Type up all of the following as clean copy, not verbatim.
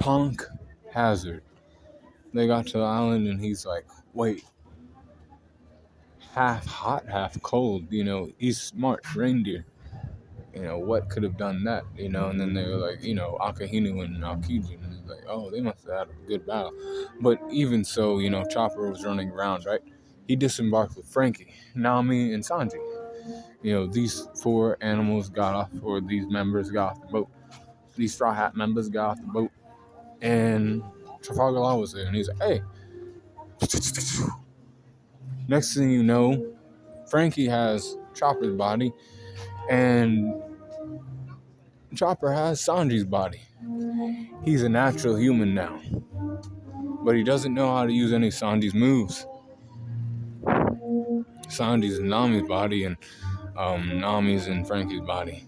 Punk Hazard. They got to the island and he's like, wait, half hot, half cold. He's smart, reindeer. What could have done that? And then they were like, Akahinu and Aokiji. And he's like, oh, they must have had a good battle. But even so, Chopper was running around, right? He disembarked with Frankie, Nami, and Sanji. These four animals got off, or these members got off the boat. These Straw Hat members got off the boat. And Trafalgar Law was there. And he's like, hey. Next thing you know, Frankie has Chopper's body. And Chopper has Sanji's body. He's a natural human now. But he doesn't know how to use any of Sanji's moves. Sanji's in Nami's body and Nami's in Frankie's body.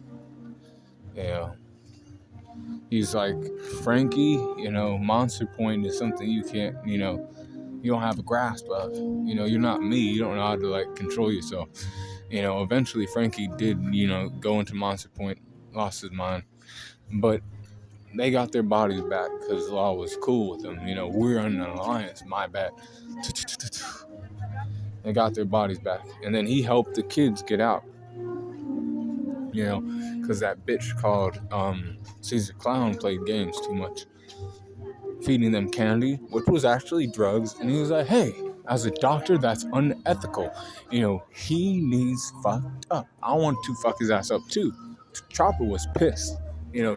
He's like, Frankie, Monster Point is something you can't, you don't have a grasp of. You're not me. You don't know how to, control yourself. Eventually Frankie did, go into Monster Point, lost his mind. But they got their bodies back because Law was cool with them. We're in an alliance, my bad. They got their bodies back. And then he helped the kids get out. Because that bitch called Caesar Clown played games too much. Feeding them candy, which was actually drugs. And he was like, hey, as a doctor, that's unethical. He needs fucked up. I want to fuck his ass up too. Chopper was pissed.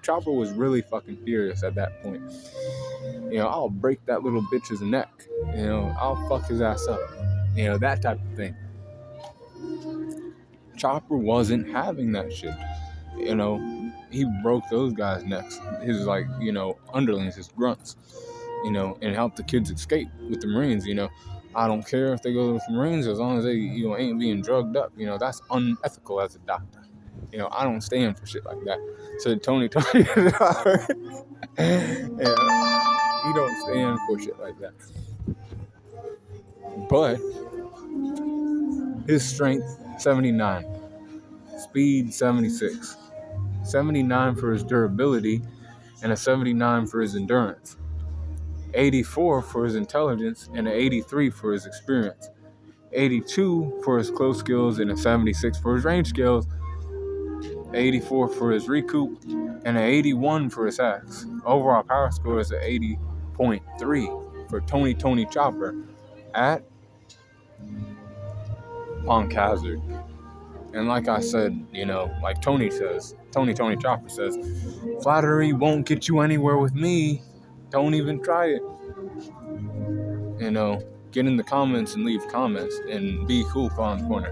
Chopper was really fucking furious at that point. I'll break that little bitch's neck. I'll fuck his ass up. That type of thing. Chopper wasn't having that shit. He broke those guys' necks. His, underlings, his grunts, and helped the kids escape with the Marines, I don't care if they go with the Marines as long as they, ain't being drugged up. That's unethical as a doctor. I don't stand for shit like that. Said Tony. He don't stand for shit like that. But his strength, 79. Speed, 76. 79 for his durability, and a 79 for his endurance. 84 for his intelligence, and an 83 for his experience. 82 for his close skills, and a 76 for his range skills. 84 for his recoup, and an 81 for his axe. Overall power score is an 80.3 for Tony Chopper at Punk Hazard. And like I said, like Tony Chopper says, flattery won't get you anywhere with me. Don't even try it. Get in the comments and leave comments and be cool, Pond Corner.